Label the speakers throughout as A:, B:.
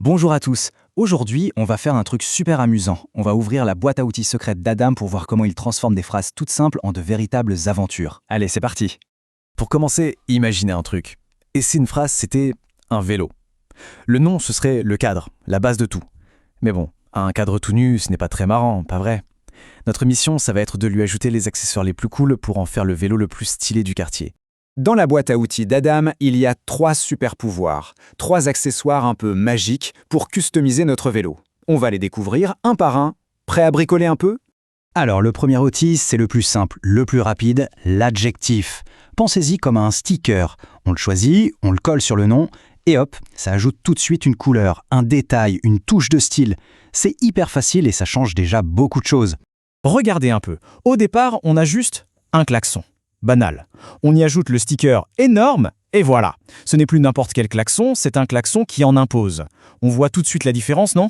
A: Bonjour à tous. Aujourd'hui, on va faire un truc super amusant. On va ouvrir la boîte à outils secrète d'Adam pour voir comment il transforme des phrases toutes simples en de véritables aventures. Allez, c'est parti.
B: Pour commencer, imaginez un truc. Et si une phrase, c'était un vélo. Le nom, ce serait le cadre, la base de tout. Mais bon, un cadre tout nu, ce n'est pas très marrant, pas vrai? Notre mission, ça va être de lui ajouter les accessoires les plus cools pour en faire le vélo le plus stylé du quartier.
C: Dans la boîte à outils d'Adam, il y a 3 super pouvoirs, 3 accessoires un peu magiques pour customiser notre vélo. On va les découvrir un par un. Prêt à bricoler un peu?
A: Alors, le premier outil, c'est le plus simple, le plus rapide, l'adjectif. Pensez-y comme à un sticker. On le choisit, on le colle sur le nom, et hop, ça ajoute tout de suite une couleur, un détail, une touche de style. C'est hyper facile et ça change déjà beaucoup de choses.
D: Regardez un peu. Au départ, on a juste un klaxon. Banal. On y ajoute le sticker énorme et voilà. Ce n'est plus n'importe quel klaxon, c'est un klaxon qui en impose. On voit tout de suite la différence, non?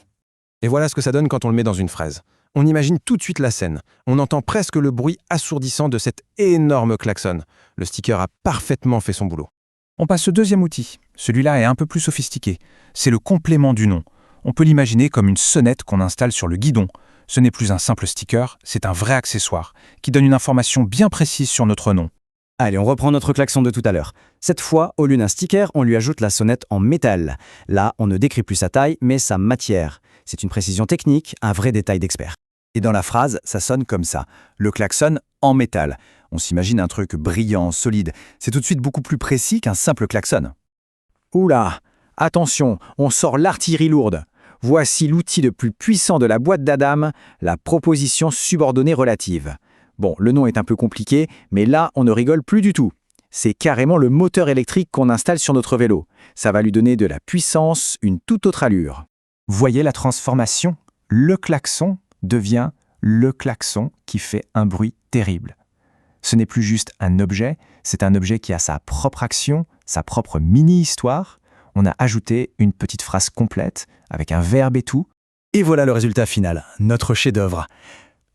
E: Et voilà ce que ça donne quand on le met dans une phrase. On imagine tout de suite la scène. On entend presque le bruit assourdissant de cet énorme klaxon. Le sticker a parfaitement fait son boulot.
F: On passe au deuxième outil. Celui-là est un peu plus sophistiqué. C'est le complément du nom. On peut l'imaginer comme une sonnette qu'on installe sur le guidon. Ce n'est plus un simple sticker, c'est un vrai accessoire qui donne une information bien précise sur notre nom.
A: Allez, on reprend notre klaxon de tout à l'heure. Cette fois, au lieu d'un sticker, on lui ajoute la sonnette en métal. Là, on ne décrit plus sa taille, mais sa matière. C'est une précision technique, un vrai détail d'expert.
B: Et dans la phrase, ça sonne comme ça. Le klaxon en métal. On s'imagine un truc brillant, solide. C'est tout de suite beaucoup plus précis qu'un simple klaxon.
C: Oula! Attention, on sort l'artillerie lourde. Voici l'outil le plus puissant de la boîte d'Adam, la proposition subordonnée relative. Bon, le nom est un peu compliqué, mais là, on ne rigole plus du tout. C'est carrément le moteur électrique qu'on installe sur notre vélo. Ça va lui donner de la puissance, une toute autre allure.
F: Voyez la transformation? Le klaxon devient le klaxon qui fait un bruit terrible. Ce n'est plus juste un objet, c'est un objet qui a sa propre action, sa propre mini-histoire. On a ajouté une petite phrase complète, avec un verbe et tout.
B: Et voilà le résultat final, notre chef-d'œuvre.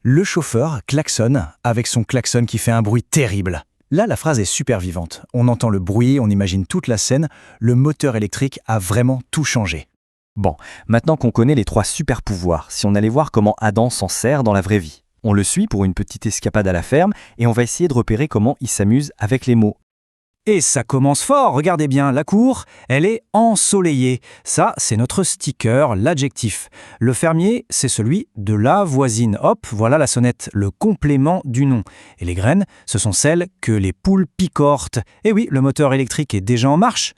B: Le chauffeur klaxonne avec son klaxon qui fait un bruit terrible. Là, la phrase est super vivante. On entend le bruit, on imagine toute la scène. Le moteur électrique a vraiment tout changé.
G: Bon, maintenant qu'on connaît les 3 super pouvoirs, si on allait voir comment Adam s'en sert dans la vraie vie. On le suit pour une petite escapade à la ferme et on va essayer de repérer comment il s'amuse avec les mots.
D: Et ça commence fort, regardez bien, la cour, elle est ensoleillée. Ça, c'est notre sticker, l'adjectif. Le fermier, c'est celui de la voisine. Hop, voilà la sonnette, le complément du nom. Et les graines, ce sont celles que les poules picortent. Et oui, le moteur électrique est déjà en marche.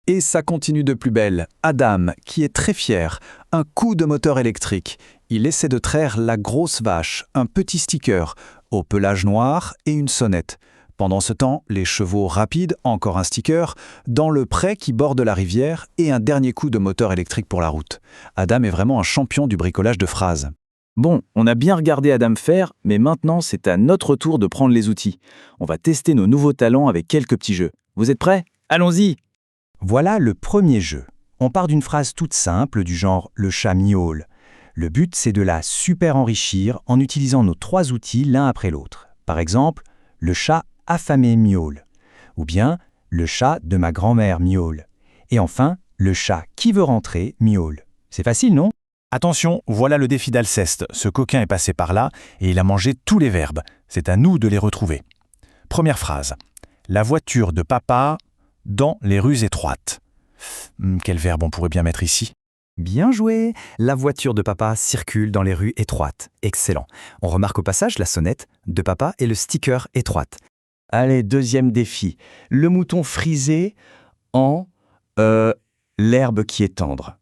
B: Et ça continue de plus belle. Adam, qui est très fier, un coup de moteur électrique. Il essaie de traire la grosse vache, un petit sticker, au pelage noir et une sonnette. Pendant ce temps, les chevaux rapides, encore un sticker, dans le pré qui borde la rivière et un dernier coup de moteur électrique pour la route. Adam est vraiment un champion du bricolage de phrases.
A: Bon, on a bien regardé Adam faire, mais maintenant c'est à notre tour de prendre les outils. On va tester nos nouveaux talents avec quelques petits jeux. Vous êtes prêts? Allons-y!
F: Voilà le premier jeu. On part d'une phrase toute simple du genre « le chat miaule ». Le but, c'est de la super enrichir en utilisant nos 3 outils l'un après l'autre. Par exemple, le chat affamé miaule. Ou bien, le chat de ma grand-mère miaule. Et enfin, le chat qui veut rentrer miaule. C'est facile, non?
B: Attention, voilà le défi d'Alceste. Ce coquin est passé par là et il a mangé tous les verbes. C'est à nous de les retrouver. Première phrase. La voiture de papa dans les rues étroites. Quel verbe on pourrait bien mettre ici?
G: Bien joué! La voiture de papa circule dans les rues étroites. Excellent. On remarque au passage la sonnette de papa et le sticker étroite.
A: Allez, deuxième défi. Le mouton frisé en l'herbe qui est tendre.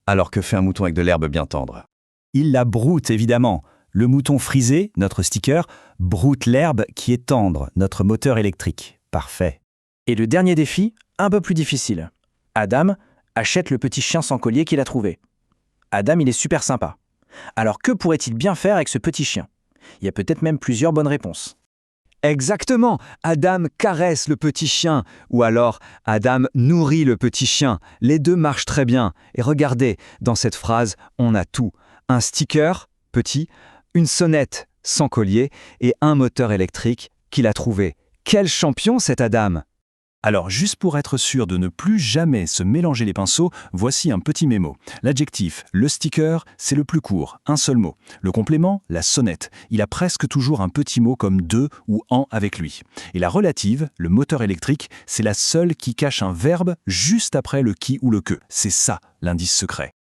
A: Alors que fait un mouton avec de l'herbe bien tendre?
F: Il la broute, évidemment. Le mouton frisé, notre sticker, broute l'herbe qui est tendre, notre moteur électrique. Parfait.
D: Et le dernier défi, un peu plus difficile. Adam achète le petit chien sans collier qu'il a trouvé. Adam, il est super sympa. Alors que pourrait-il bien faire avec ce petit chien? Il y a peut-être même plusieurs bonnes réponses.
C: Exactement, Adam caresse le petit chien, ou alors Adam nourrit le petit chien. Les deux marchent très bien. Et regardez, dans cette phrase, on a tout. Un sticker, petit, une sonnette, sans collier, et un moteur électrique qu'il a trouvé. Quel champion cet Adam!
F: Alors, juste pour être sûr de ne plus jamais se mélanger les pinceaux, voici un petit mémo. L'adjectif, le sticker, c'est le plus court, un seul mot. Le complément, la sonnette. Il a presque toujours un petit mot comme de ou en avec lui. Et la relative, le moteur électrique, c'est la seule qui cache un verbe juste après le qui ou le que. C'est ça, l'indice secret.